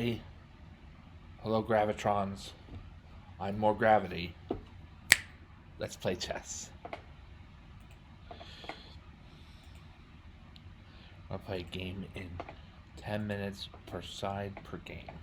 Hey, hello, Gravitrons. I'm more gravity. Let's play chess. I'll play a game in 10 minutes per side per game.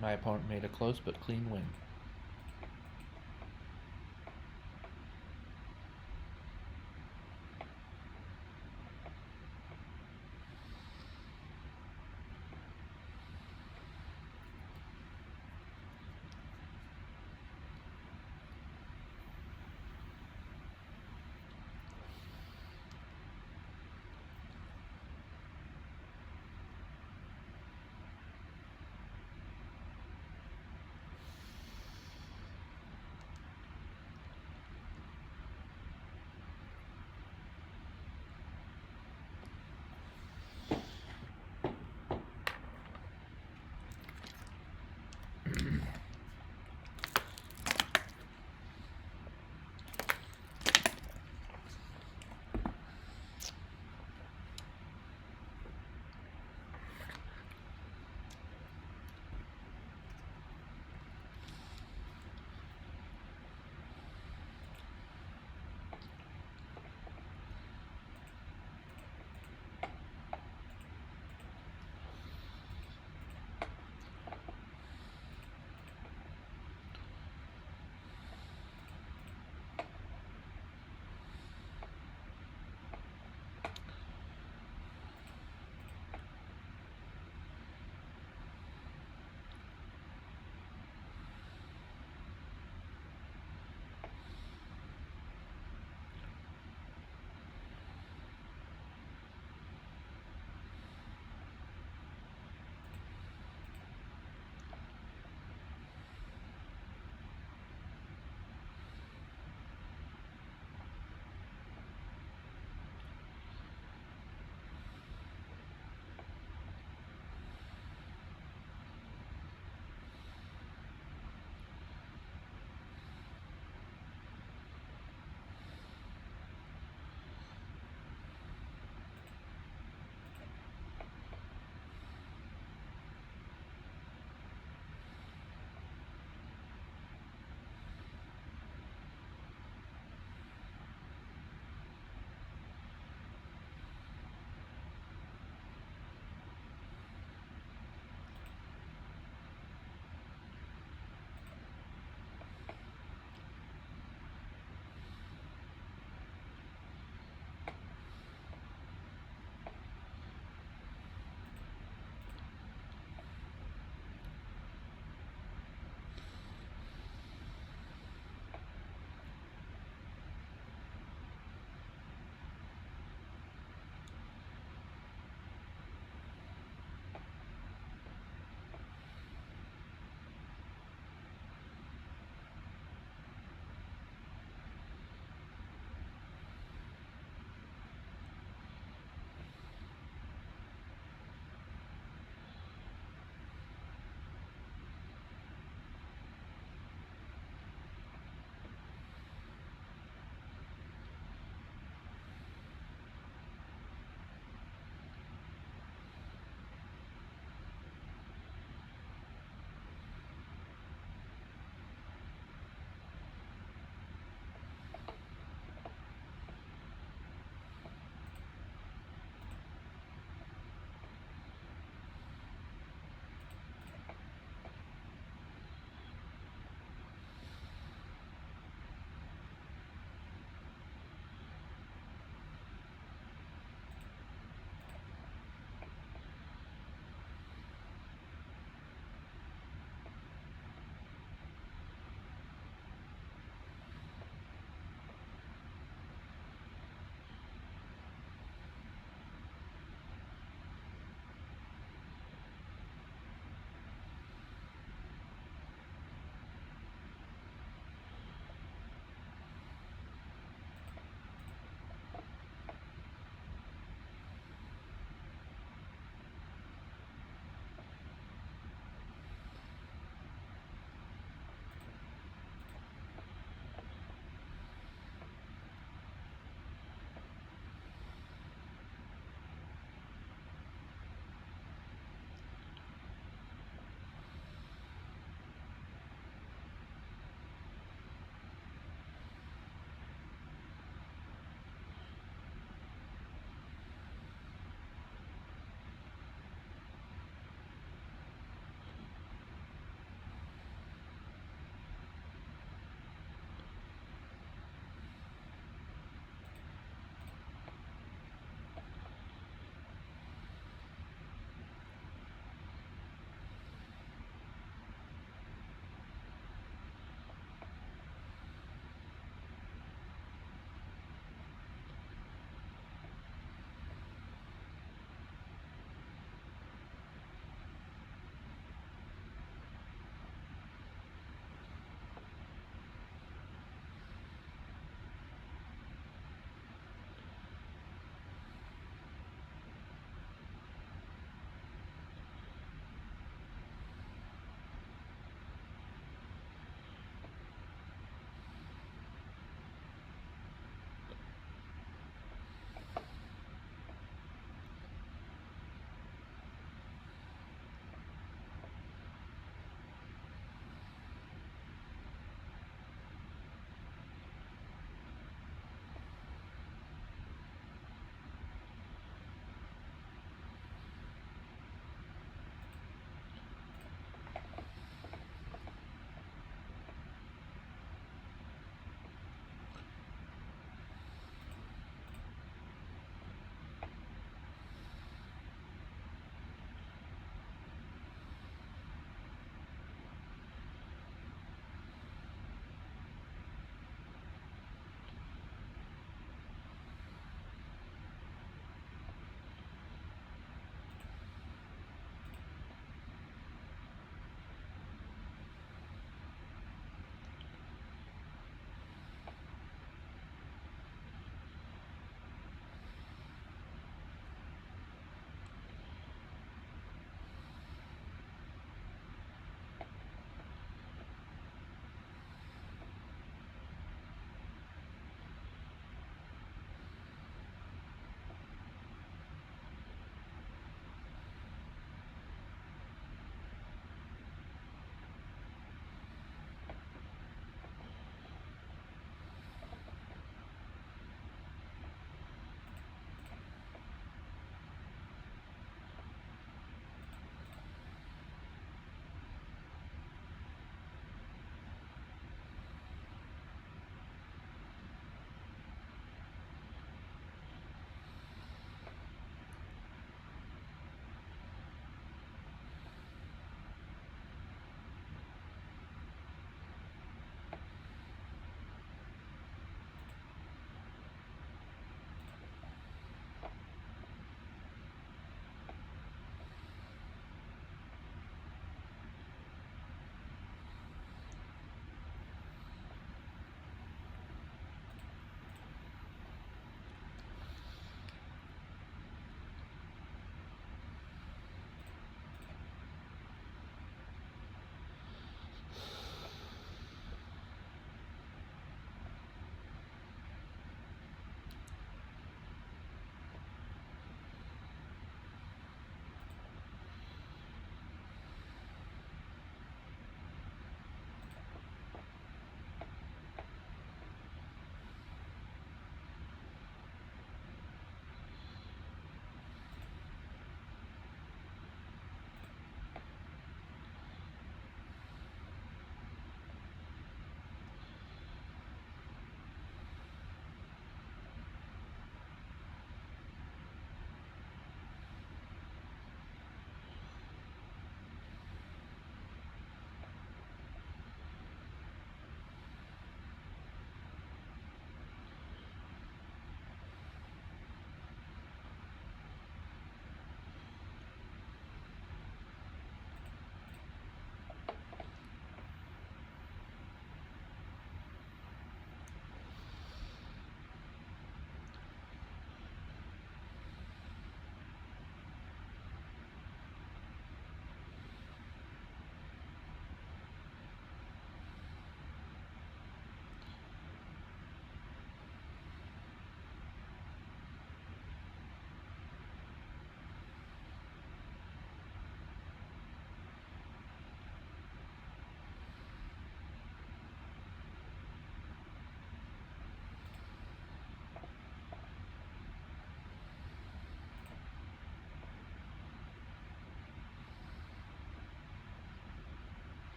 My opponent made a close but clean win.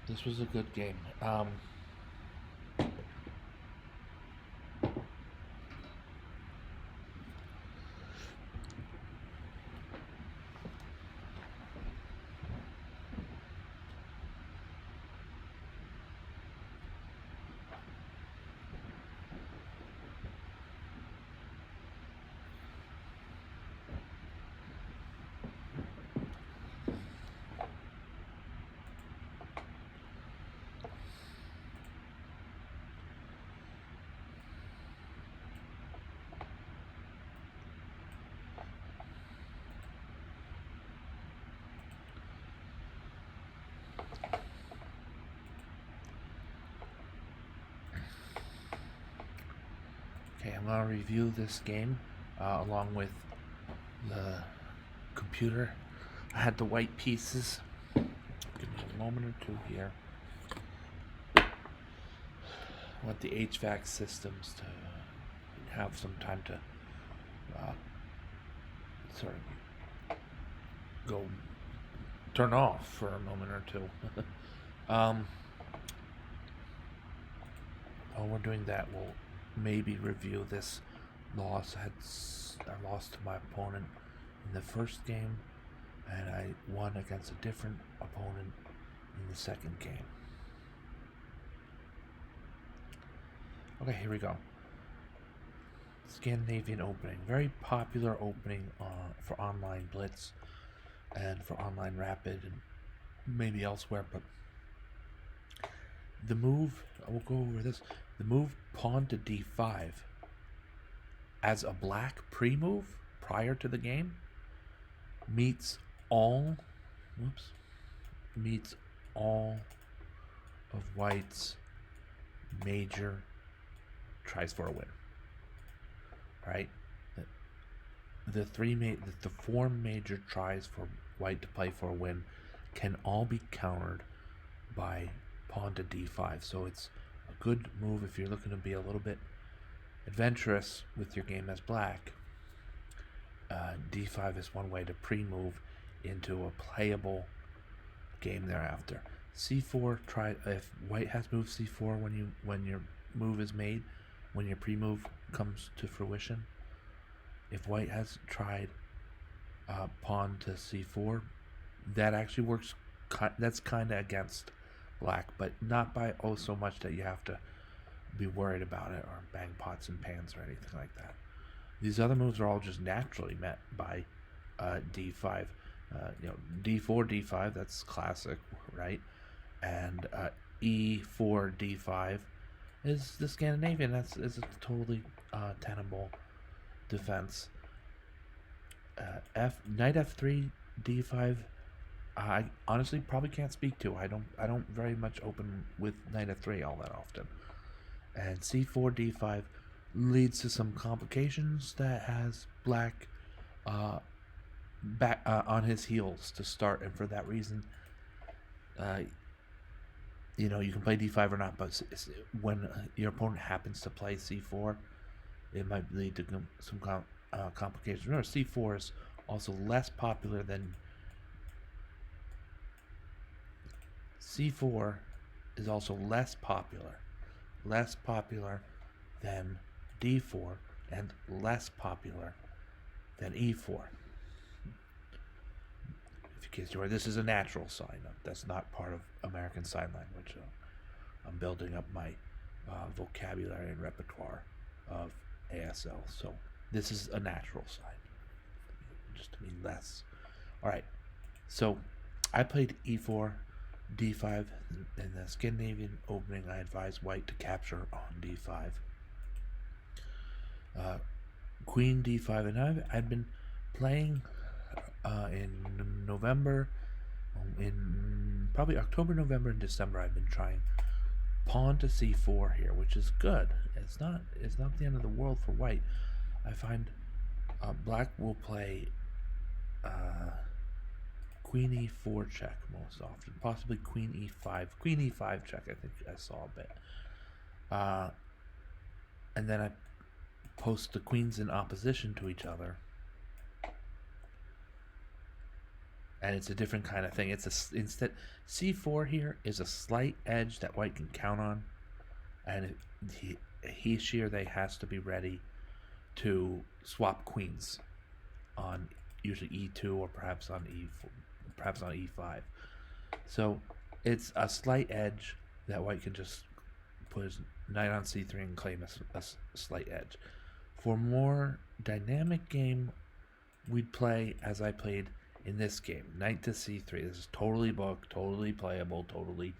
This was a good game. Okay, I'm gonna review this game along with the computer. I had the white pieces. Give me a moment or two here. I want the HVAC systems to have some time to sort of go turn off for a moment or two. While we're doing that, we'll maybe review this loss. I lost to my opponent in the first game, and I won against a different opponent in the second game. Okay, here we go. Scandinavian opening. Very popular opening for online blitz and for online rapid and maybe elsewhere, but the move, I will go over this, the move pawn to d5 as a black pre-move prior to the game meets all of white's major tries for a win. Right? The four major tries for white to play for a win can all be countered by pawn to d5. So it's a good move if you're looking to be a little bit adventurous with your game as black. d5 is one way to pre-move into a playable game thereafter. c4, if white has moved c4 when your move is made, when your pre-move comes to fruition. If white has tried pawn to c4, that actually works. That's kind of against black, but not by so much that you have to be worried about it or bang pots and pans or anything like that. These other moves are all just naturally met by d5. D4, d5, that's classic, right? And e4, d5 is the Scandinavian. Is a totally tenable defense. Knight f3, d5. I honestly probably can't speak to. I don't very much open with knight f3 all that often. And c4, d5 leads to some complications that has black back on his heels to start, and for that reason, you can play d5 or not, but when your opponent happens to play c4, it might lead to some complications. Remember, c4 is also less popular than c4 is also less popular than d4 and less popular than e4. If you kids, this is a natural sign. That's not part of American Sign Language. I'm building up my vocabulary and repertoire of ASL. So this is a natural sign, just to mean less. All right. So I played e4, d5 in the Scandinavian opening. I advised white to capture on d5. Queen d5, and I've been playing in November, in probably October, November, and December. I've been trying pawn to c4 here, which is good. It's not the end of the world for white. I find black will play queen e4 check most often, possibly queen e5 check. I think I saw a bit, and then I post the queens in opposition to each other, and it's a different kind of thing. Instead c4 here is a slight edge that white can count on, and she or they has to be ready to swap queens on usually e2 or perhaps on e4, perhaps on e5. So it's a slight edge that white can just put his knight on c3 and claim a slight edge. For more dynamic game, we'd play as I played in this game, knight to c3. This is totally booked, totally playable, totally,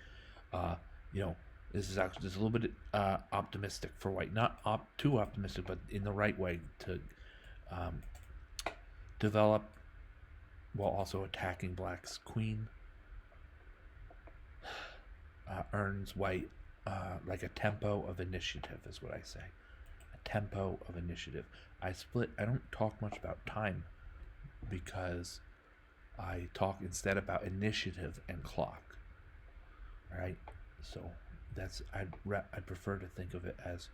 this is actually just a little bit optimistic for white. Not too optimistic, but in the right way to develop while also attacking black's queen. Earns white like a tempo of initiative is what I say. A tempo of initiative. I don't talk much about time because I talk instead about initiative and clock. Alright? So I'd prefer to think of it as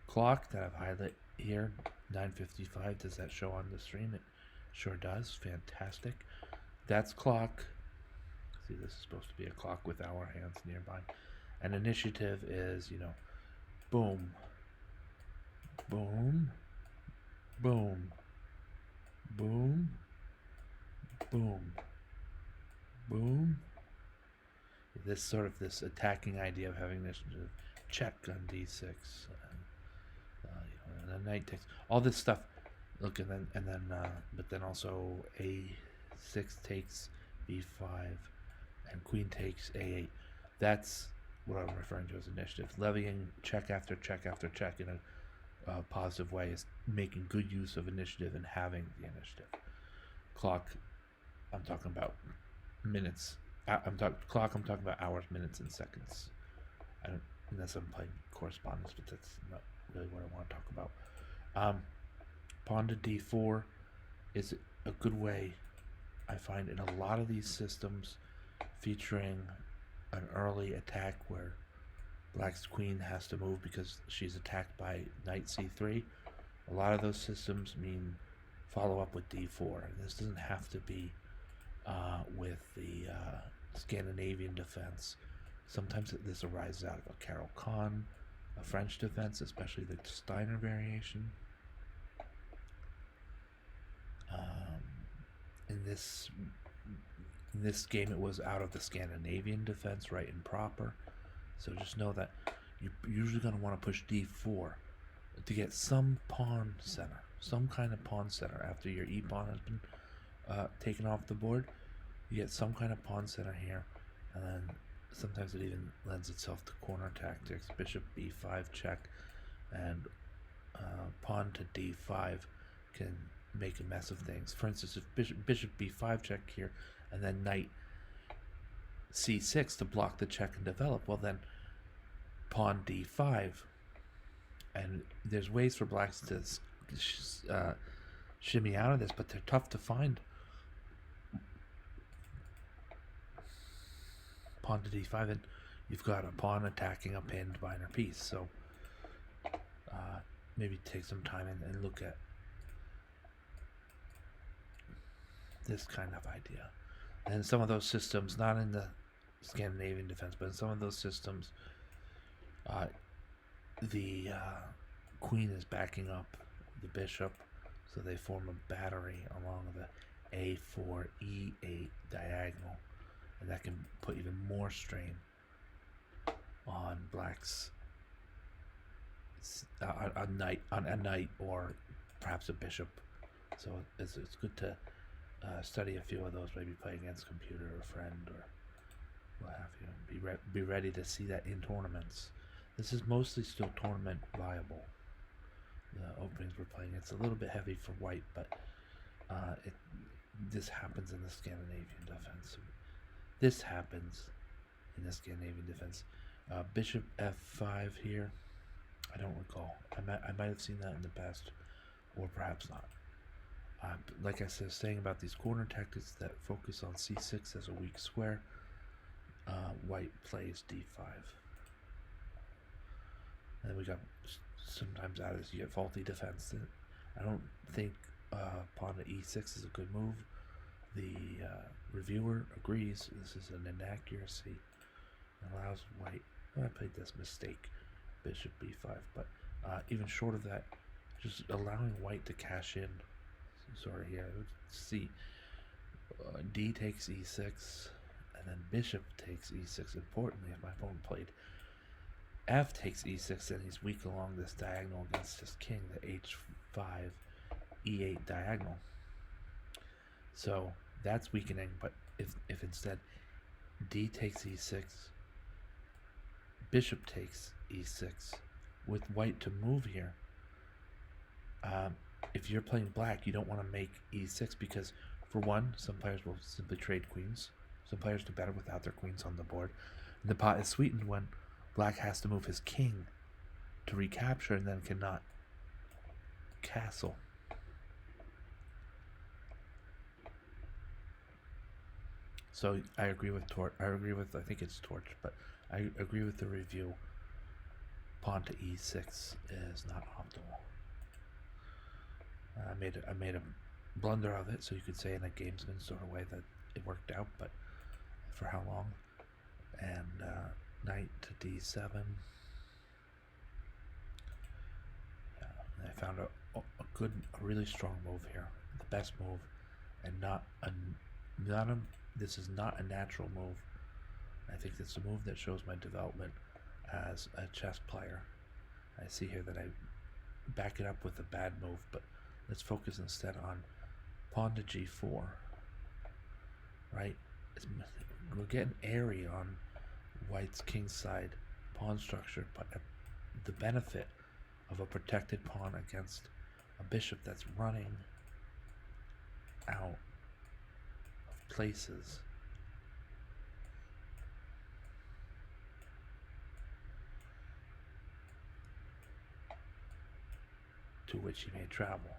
clock that I've highlighted here, 9:55. Does that show on the stream? It sure does. Fantastic. That's clock. See, this is supposed to be a clock with hour hands nearby. And initiative is, boom, boom, boom, boom, boom, boom. This attacking idea of having this check on d6, and a knight takes all this stuff. Look, but then also a6 takes b5, and queen takes a8. That's what I'm referring to as initiative. Levying check after check after check in a positive way is making good use of initiative and having the initiative. Clock, I'm talking about minutes. I'm talking about hours, minutes, and seconds. Unless I'm playing correspondence, but that's not really what I want to talk about. Pawn to d4 is a good way, I find, in a lot of these systems featuring an early attack where black's queen has to move because she's attacked by knight c3. A lot of those systems mean follow up with d4. This doesn't have to be with the Scandinavian defense. Sometimes this arises out of a Caro-Kann, a French defense, especially the Steiner variation. In this game, it was out of the Scandinavian defense, right and proper. So just know that you're usually going to want to push d4 to get some pawn center, some kind of pawn center after your e-pawn has been taken off the board. You get some kind of pawn center here, and then sometimes it even lends itself to corner tactics. Bishop b5 check, and pawn to d5 can make a mess of things. For instance, if bishop b5 check here, and then knight c6 to block the check and develop, well then pawn d5, and there's ways for blacks to shimmy out of this, but they're tough to find. Pawn to d5, and you've got a pawn attacking a pinned minor piece. So maybe take some time and look at this kind of idea. And some of those systems, not in the Scandinavian defense, but in some of those systems, the queen is backing up the bishop, so they form a battery along the a4, e8 diagonal, and that can put even more strain on black's a knight or perhaps a bishop. So it's good to study a few of those, maybe play against a computer or a friend or what have you. Be ready to see that in tournaments. This is mostly still tournament viable. The openings we're playing, it's a little bit heavy for white, but this happens in the Scandinavian defense. This happens in the Scandinavian defense. Bishop f5 here. I don't recall. I might have seen that in the past, or perhaps not. Like I said, saying about these corner tactics that focus on c6 as a weak square, white plays d5. And then we got sometimes out of this you get faulty defense. I don't think pawn to e6 is a good move. The reviewer agrees this is an inaccuracy. Allows white. I played this mistake, bishop b5, but even short of that, just allowing white to cash in. Sorry, yeah, c. D takes e6, and then bishop takes e6. Importantly, if my opponent played f takes e6, then he's weak along this diagonal against his king, the h5, e8 diagonal. So that's weakening, but if instead d takes e6, bishop takes e6, with white to move here, if you're playing black, you don't want to make e6 because, for one, some players will simply trade queens. Some players do better without their queens on the board. And the pot is sweetened when black has to move his king to recapture and then cannot castle. So I agree with I think it's Torch, but I agree with the review. Pawn to e6 is not optimal. I made a blunder of it, so you could say in a gamesman sort of way that it worked out, but for how long? And knight to d7. And I found a really strong move here, the best move, and this is not a natural move. I think it's a move that shows my development as a chess player. I see here that I back it up with a bad move, but let's focus instead on pawn to g4. Right? We're getting airy on white's king side pawn structure, but the benefit of a protected pawn against a bishop that's running out of places. To which he may travel.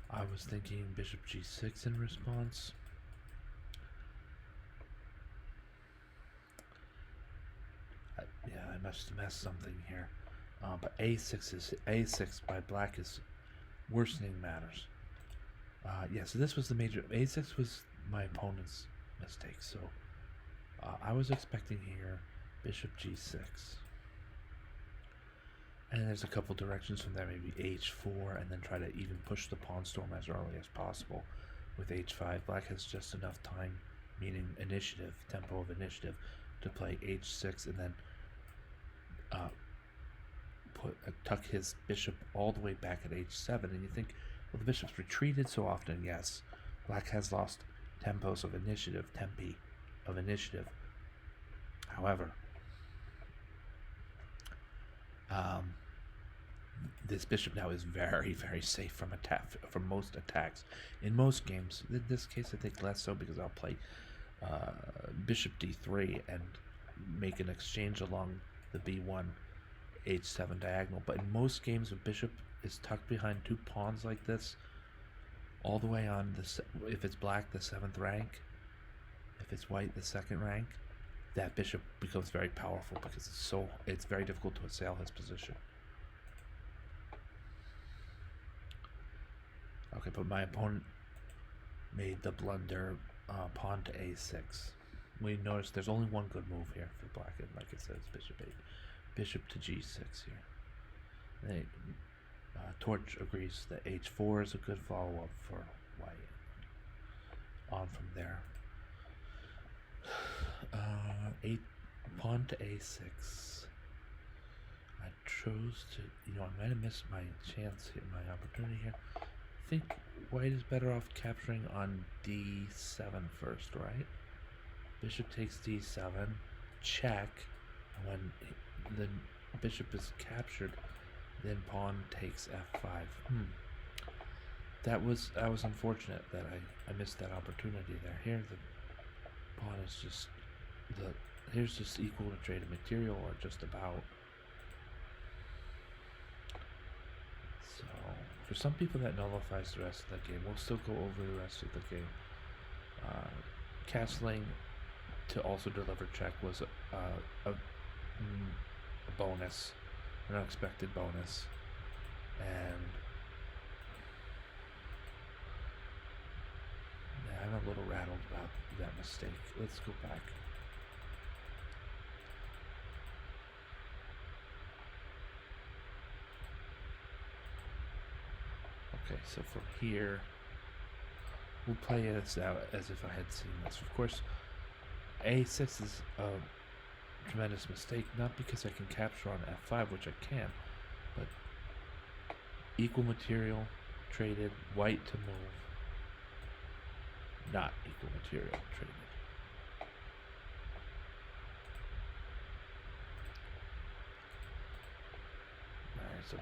I was thinking bishop g6 in response. I must have messed something here. But a6 by black is worsening matters. So this was the major. a6 was my opponent's mistake. So I was expecting here bishop g6. And there's a couple directions from there, maybe h4, and then try to even push the pawn storm as early as possible with h5. Black has just enough time, meaning initiative, tempo of initiative, to play h6 and then tuck his bishop all the way back at h7. And you think, well, the bishop's retreated so often. Yes, black has lost tempos of initiative, tempi of initiative. However, this bishop now is very, very safe from most attacks. In most games, in this case I think less so, because I'll play bishop d3 and make an exchange along the b1 h7 diagonal. But in most games, a bishop is tucked behind two pawns like this, all the way on if it's black, the 7th rank. If it's white, the 2nd rank. That bishop becomes very powerful because it's very difficult to assail his position. Okay, but my opponent made the blunder, pawn to a6. We notice there's only one good move here for black, and like it says, bishop 8. Bishop to g6 here. Torch agrees that h4 is a good follow-up for white. On from there. Pawn to a6. I chose to, I might have missed my chance here, my opportunity here. I think white is better off capturing on d7 first, right? Bishop takes d7, check, and when the bishop is captured, then pawn takes f5. That was unfortunate that I missed that opportunity there. Here the pawn is just here's just equal to traded material, or just about. So for some people that nullifies the rest of the game. We'll still go over the rest of the game. Castling to also deliver check was a bonus, an unexpected bonus, and I'm a little rattled about that mistake. Let's go back. Okay, so from here, we'll play this out as if I had seen this. Of course, a6 is a tremendous mistake, not because I can capture on f5, which I can, but equal material traded, white to move, not equal material traded. Alright, so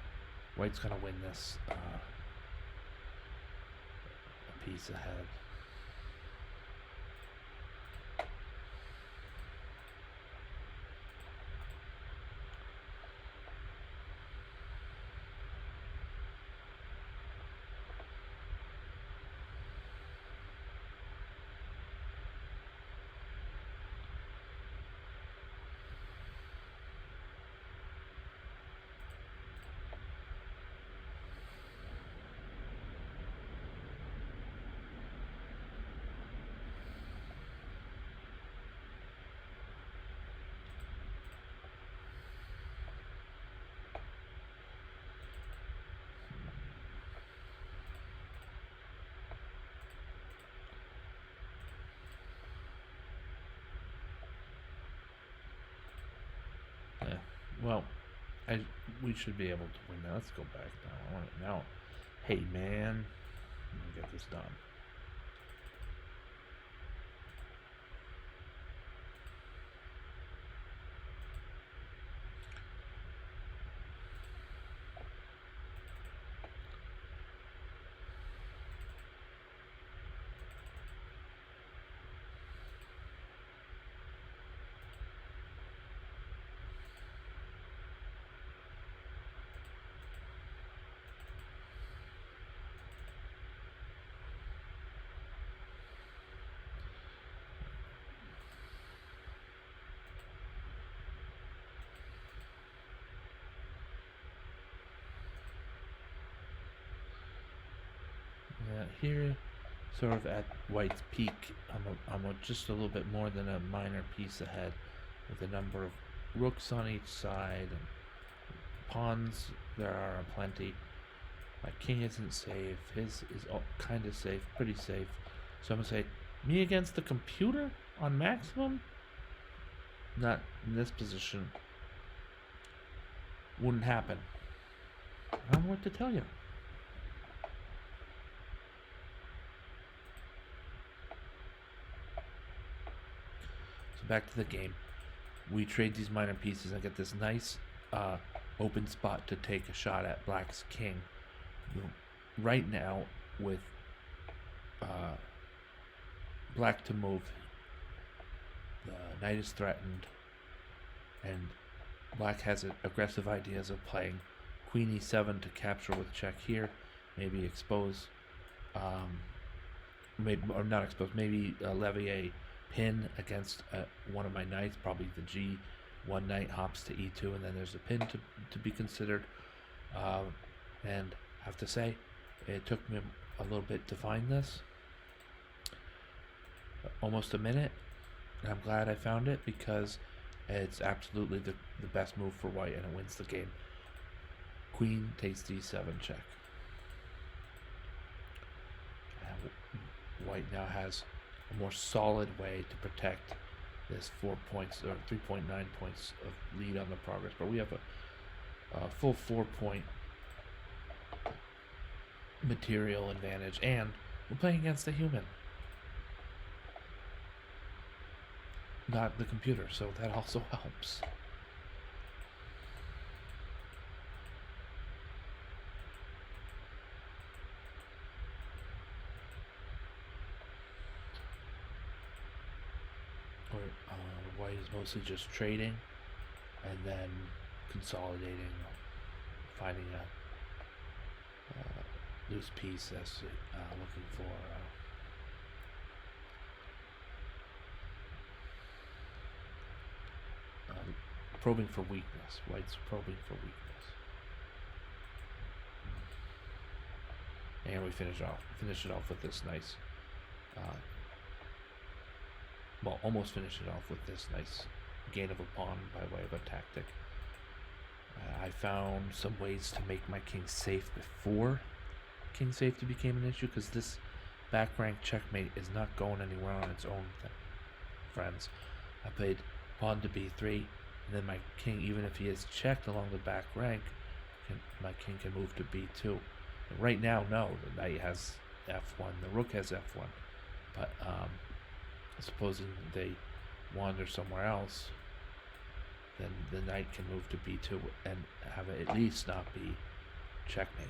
white's gonna win this a piece ahead. Yeah, well, we should be able to win that. Let's go back now. I want it now. Hey, man. Let me get this done. Yeah, here, sort of at white's peak, I'm just a little bit more than a minor piece ahead, with a number of rooks on each side and pawns. There are plenty. My king isn't safe. His is kind of safe, pretty safe. So I'm gonna say, me against the computer on maximum. Not in this position. Wouldn't happen. I don't know what to tell you. Back to the game. We trade these minor pieces and get this nice open spot to take a shot at black's king. Right now, with black to move, the knight is threatened, and black has aggressive ideas of playing queen e7 to capture with check here, maybe expose, maybe, or not expose, maybe levy a pin against one of my knights, probably the g1 knight hops to e2, and then there's a pin to be considered. And I have to say, it took me a little bit to find this, almost a minute, and I'm glad I found it because it's absolutely the best move for white, and it wins the game. Queen takes d7 check. And white now has a more solid way to protect this 4 points or 3.9 points of lead on the progress bar. We have a full 4-point material advantage, and we're playing against a human, not the computer, so that also helps. White is mostly just trading and then consolidating, finding a loose piece as looking for probing for weakness. White's probing for weakness, and we finish it off with this nice well, almost finish it off with this nice gain of a pawn by way of a tactic. I found some ways to make my king safe before king safety became an issue, because this back rank checkmate is not going anywhere on its own, friends. I played pawn to b3, and then my king, even if he is checked along the back rank, my king can move to b2. And right now, no, the knight has f1, the rook has f1, but supposing they wander somewhere else, then the knight can move to b2 and have it at least not be checkmate.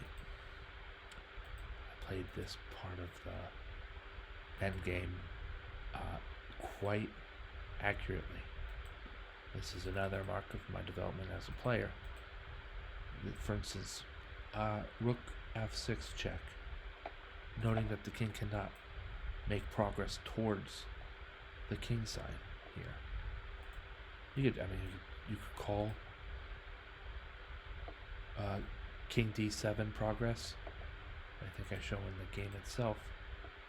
I played this part of the endgame quite accurately. This is another mark of my development as a player. For instance, rook f6 check, noting that the king cannot make progress towards the king side here. You could call king d7 progress. I think I show in the game itself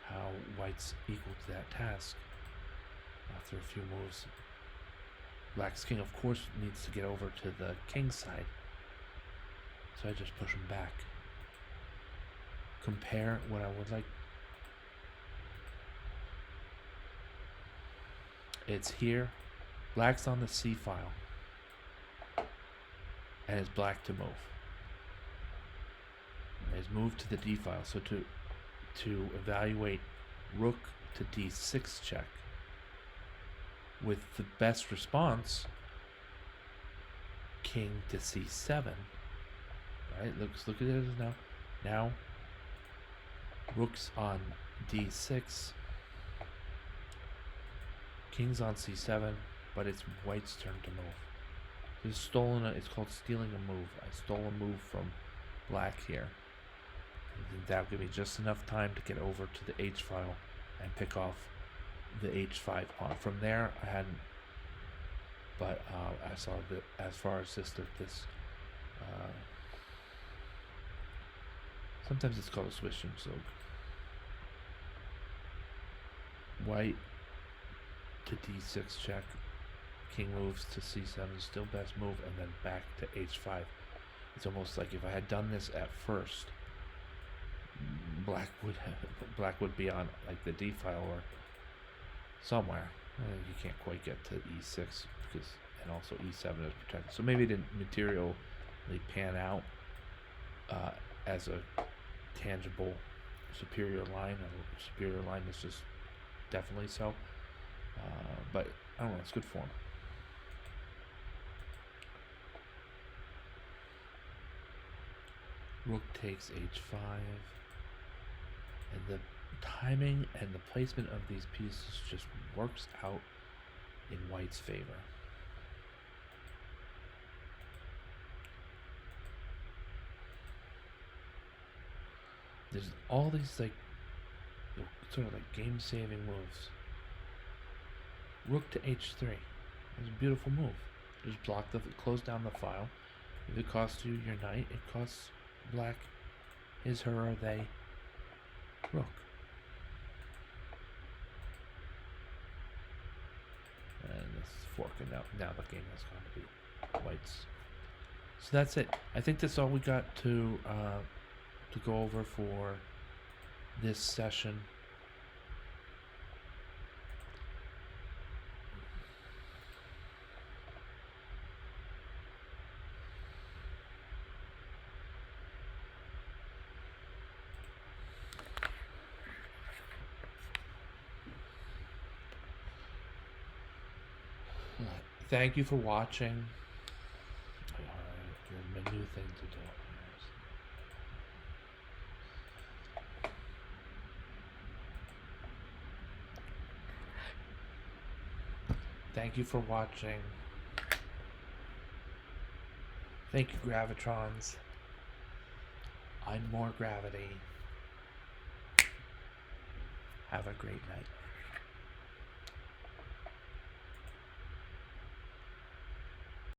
how white's equal to that task. After a few moves, black's king, of course, needs to get over to the king side. So I just push him back. Compare what I would like. It's here. Black's on the C file. And it's black to move. It's moved to the D file. So to evaluate rook to D6 check with the best response, king to C7. Right? Look at it now. Now rook's on D6. King's on C7, but it's white's turn to move. It's called stealing a move. I stole a move from black here. That'll give me just enough time to get over to the H file and pick off the H5 pawn. From there, I hadn't, but I saw that as far as this, sometimes it's called a switching silk. White to D6 check, king moves to C7, still best move, and then back to H5. It's almost like if I had done this at first, black would be on like the D file or somewhere. You can't quite get to E6 because, and also E7 is protected. So maybe it didn't materially pan out as a tangible superior line. A superior line is just definitely so. But I don't know, it's good form. Rook takes H5, and the timing and the placement of these pieces just works out in white's favor. There's all these sort of like game-saving moves. Rook to H3 is a beautiful move. Just close down the file. If it costs you your knight, it costs black his, her, or they rook. And this is forking out. Now the game has gone to be white's. So that's it. I think that's all we got to go over for this session. Thank you for watching. A new thing to do. Thank you for watching. Thank you, Gravitrons. I'm more gravity. Have a great night.